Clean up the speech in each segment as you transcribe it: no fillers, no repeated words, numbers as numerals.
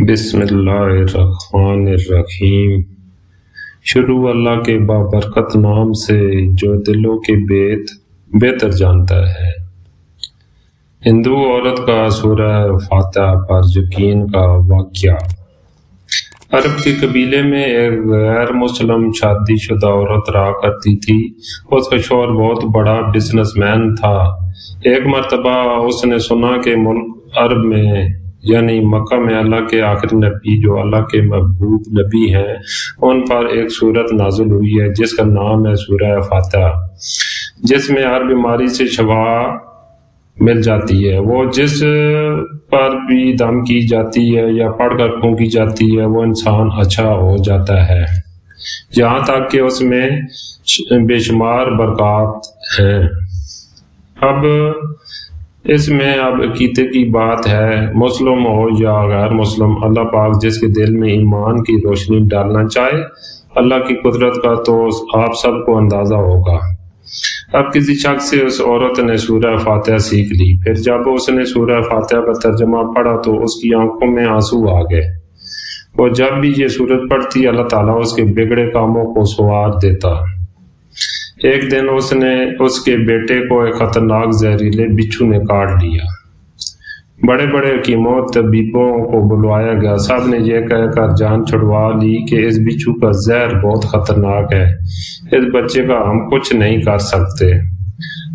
بسم اللہ الرحمن الرحیم۔ شروع اللہ کے بابرکت نام سے جو دلوں کے بہتر جانتا ہے۔ ہندو عورت کا سورہ فاتحہ پر یقین کا واقعہ۔ عرب کے قبیلے میں ایک غیر مسلم شادی شدہ عورت رہا کرتی تھی۔ اس کا شوہر بہت بڑا بزنس مین تھا۔ ایک مرتبہ اس نے سنا کہ ملک عرب میں یعنی مکہ میں اللہ کے آخری نبی جو اللہ کے محبوب نبی ہیں ان پر ایک سورت نازل ہوئی ہے جس کا نام ہے سورہ فاتحہ، جس میں ہر بیماری سے شفا مل جاتی ہے۔ وہ جس پر بھی دم کی جاتی ہے یا پڑھ کر پھونکی جاتی ہے وہ انسان اچھا ہو جاتا ہے، یہاں تک کہ اس میں بے شمار برکات ہیں۔ اب اس میں عقیدے کی بات ہے، مسلم ہو یا غیر مسلم، اللہ پاک جس کے دل میں ایمان کی روشنی ڈالنا چاہے، اللہ کی قدرت کا تو آپ سب کو اندازہ ہوگا۔ اب کسی شخص سے اس عورت نے سورہ فاتحہ سیکھ لی، پھر جب اس نے سورہ فاتحہ کا ترجمہ پڑھا تو اس کی آنکھوں میں آنسو آ گئے۔ وہ جب بھی یہ سورت پڑھتی اللہ تعالیٰ اس کے بگڑے کاموں کو سنوار دیتا۔ ایک دن اس نے اس کے بیٹے کو ایک خطرناک زہریلے بچھو نے کاٹ لیا۔ بڑے بڑے حکیموں طبیبوں کو بلوایا گیا، سب نے یہ کہہ کر جان چھڑوا لی کہ اس بچھو کا زہر بہت خطرناک ہے، اس بچے کا ہم کچھ نہیں کر سکتے،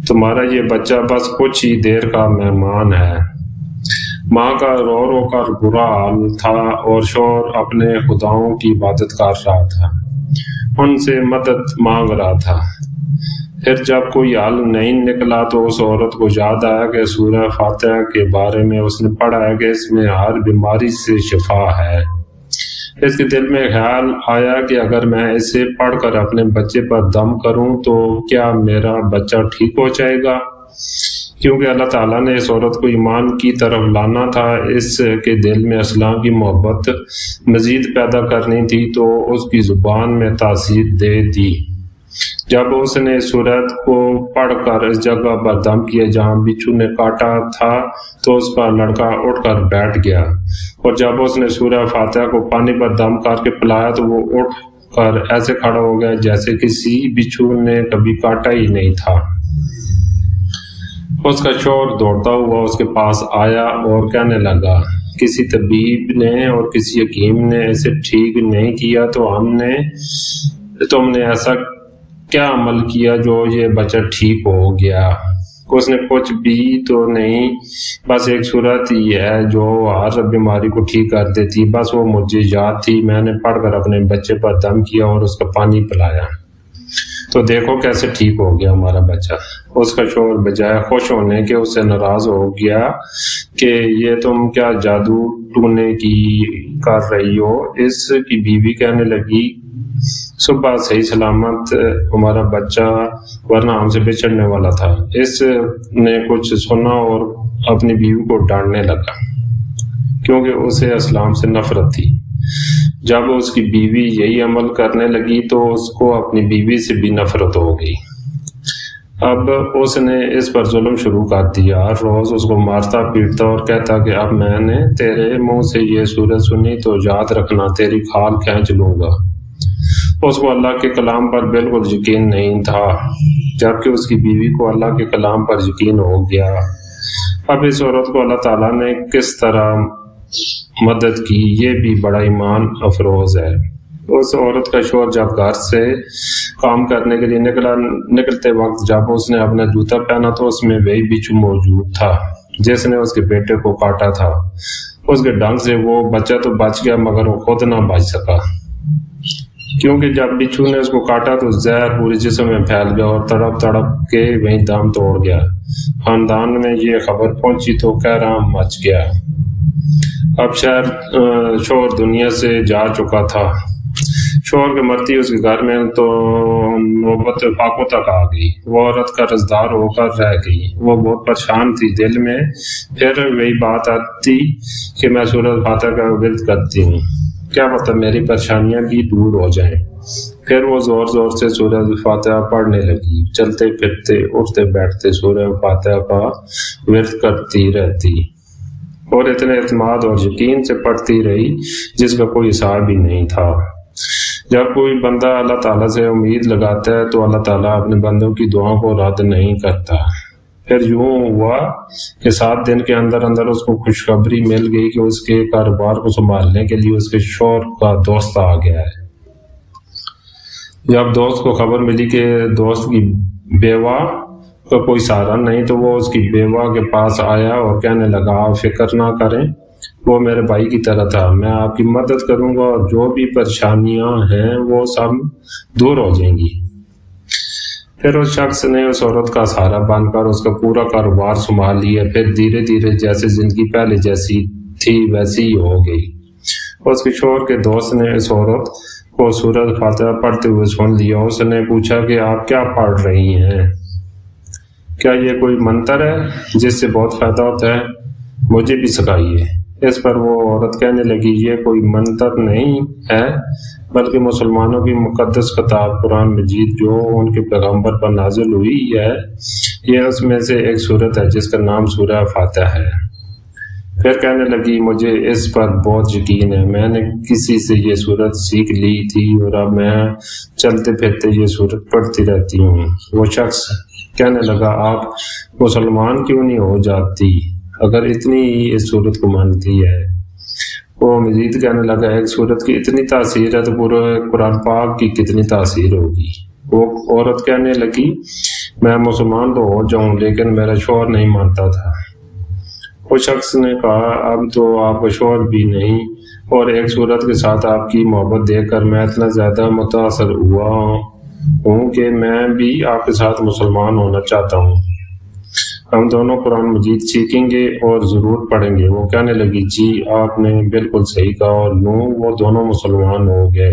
تمہارا یہ بچہ بس کچھ ہی دیر کا مہمان ہے۔ ماں کا رو رو کر برا حال تھا اور شوہر اپنے خداؤں کی عبادت کر رہا تھا، ان سے مدد مانگ رہا تھا۔ پھر جب کوئی حل نہیں نکلا تو اس عورت کو یاد آیا کہ سورہ فاتحہ کے بارے میں اس نے پڑھا ہے کہ اس میں ہر بیماری سے شفا ہے۔ اس کے دل میں خیال آیا کہ اگر میں اسے پڑھ کر اپنے بچے پر دم کروں تو کیا میرا بچہ ٹھیک ہو جائے گا؟ کیونکہ اللہ تعالیٰ نے اس عورت کو ایمان کی طرف لانا تھا، اس کے دل میں اسلام کی محبت مزید پیدا کرنی تھی، تو اس کی زبان میں تاثیر دے دی۔ جب اس نے سورت کو پڑھ کر اس جگہ پر دم کیا جہاں بچھو نے کاٹا تھا تو اس کا لڑکا اٹھ کر بیٹھ گیا، اور جب اس نے سورہ فاتحہ کو پانی پر دم کر کے پلایا تو وہ اٹھ کر ایسے کھڑا ہو گیا جیسے کسی بچھو نے کبھی کاٹا ہی نہیں تھا۔ اس کا شوہر دوڑتا ہوا اس کے پاس آیا اور کہنے لگا، کسی طبیب نے اور کسی حکیم نے اسے ٹھیک نہیں کیا تو تم نے ایسا کیا عمل کیا جو یہ بچہ ٹھیک ہو گیا؟ اس نے کچھ بھی تو نہیں، بس ایک صورت ہی ہے جو ہر بیماری کو ٹھیک کر دیتی، بس وہ مجھے یاد تھی، میں نے پڑھ کر اپنے بچے پر دم کیا اور اس کا پانی پلایا تو دیکھو کیسے ٹھیک ہو گیا ہمارا بچہ۔ اس کا شوہر بجائے خوش ہونے کے اس سے ناراض ہو گیا کہ یہ تم کیا جادو ٹونے کی کر رہی ہو۔ اس کی بیوی کہنے لگی، صبح صحیح سلامت ہمارا بچہ ورنہ ہم سے بچھڑنے والا تھا۔ اس نے کچھ سنا اور اپنی بیوی کو ڈانٹنے لگا کیونکہ اسے اسلام سے نفرت تھی۔ جب اس کی بیوی یہی عمل کرنے لگی تو اس کو اپنی بیوی سے بھی نفرت ہو گئی۔ اب اس نے اس پر ظلم شروع کر دیا، ہر روز اس کو مارتا پیٹتا اور کہتا کہ اب میں نے تیرے منہ سے یہ سورت سنی تو یاد رکھنا، تیری کھال کھینچ لوں گا۔ اس کو اللہ کے کلام پر بالکل یقین نہیں تھا، جبکہ اس کی بیوی کو اللہ کے کلام پر یقین ہو گیا۔ اب اس عورت کو اللہ تعالیٰ نے کس طرح مدد کی یہ بھی بڑا ایمان افروز ہے۔ اس عورت کا شوہر جب گھر سے کام کرنے کے لیے نکلتے وقت جب اس نے اپنا جوتا پہنا تو اس میں وہی بچھو موجود تھا جس نے اس کے بیٹے کو کاٹا تھا۔ اس کے ڈنگ سے وہ بچہ تو بچ گیا مگر وہ خود نہ بچ سکا، کیونکہ جب بچھو نے اس کو کاٹا تو زہر پورے جسم میں پھیل گیا اور تڑپ تڑپ کے وہیں دم توڑ گیا۔ خاندان میں یہ خبر پہنچی تو قہرام مچ گیا۔ اب شوہر دنیا سے جا چکا تھا۔ شوہر کے مرتے اس کے گھر میں تو نوبت فاقوں تک آ گئی۔ وہ عورت کا رضدار ہو کر رہ گئی، وہ بہت پریشان تھی، دل میں پھر وہی بات آتی کہ میں سورۃ فاتحہ کا ورد کرتی ہوں، کیا پتہ میری پریشانیاں بھی دور ہو جائیں۔ پھر وہ زور زور سے سورۃ فاتحہ پڑھنے لگی، چلتے پھرتے اٹھتے بیٹھتے سورۃ فاتحہ کا ورد کرتی رہتی۔ اور اتنے اعتماد اور یقین سے پڑھتی رہی جس کا کوئی حساب ہی نہیں تھا۔ جب کوئی بندہ اللہ تعالیٰ سے امید لگاتا ہے تو اللہ تعالیٰ اپنے بندوں کی دعاؤں کو رد نہیں کرتا۔ پھر یوں ہوا کہ 7 دن کے اندر اندر اس کو خوشخبری مل گئی کہ اس کے کاروبار کو سنبھالنے کے لیے اس کے شوہر کا دوست آ گیا ہے۔ جب دوست کو خبر ملی کہ دوست کی بیوہ کا کوئی سہارا نہیں تو وہ اس کی بیوہ کے پاس آیا اور کہنے لگا آپ فکر نہ کریں، وہ میرے بھائی کی طرح تھا، میں آپ کی مدد کروں گا اور جو بھی پریشانیاں ہیں وہ سب دور ہو جائیں گی۔ پھر اس شخص نے اس عورت کا سہارا بن کر اس کا پورا کاروبار سنبھال لیا۔ پھر دھیرے دھیرے جیسے زندگی پہلے جیسی تھی ویسی ہی ہو گئی۔ اس کے شوہر کے دوست نے اس عورت کو سورۃ فاتحہ پڑھتے ہوئے سن لیا۔ اس نے پوچھا کہ آپ کیا پڑھ رہی ہیں؟ کیا یہ کوئی منتر ہے جس سے بہت فائدہ ہوتا ہے؟ مجھے بھی سکھائیے۔ اس پر وہ عورت کہنے لگی یہ کوئی منتر نہیں ہے بلکہ مسلمانوں کی مقدس کتاب قرآن مجید جو ان کے پیغمبر پر نازل ہوئی ہے، یہ اس میں سے ایک سورت ہے جس کا نام سورہ فاتحہ ہے۔ پھر کہنے لگی مجھے اس پر بہت یقین ہے، میں نے کسی سے یہ سورت سیکھ لی تھی اور اب میں چلتے پھرتے یہ سورت پڑھتی رہتی ہوں۔ وہ شخص کہنے لگا آپ مسلمان کیوں نہیں ہو جاتی اگر اتنی ہی اس سورت کو مانتی ہے؟ وہ مزید کہنے لگا ایک سورت کی اتنی تاثیر ہے تو پورے قرآن پاک کی کتنی تاثیر ہوگی۔ وہ عورت کہنے لگی میں مسلمان تو ہو جاؤں لیکن میرا شوہر نہیں مانتا تھا۔ وہ شخص نے کہا اب تو آپ کا شوہر بھی نہیں اور ایک سورت کے ساتھ آپ کی محبت دیکھ کر میں اتنا زیادہ متاثر ہوا ہوں کہ میں بھی آپ کے ساتھ مسلمان ہونا چاہتا ہوں۔ ہم دونوں قرآن مجید سیکھیں گے اور ضرور پڑھیں گے۔ وہ کہنے لگی جی آپ نے بالکل صحیح کہا، اور یوں وہ دونوں مسلمان ہو گئے۔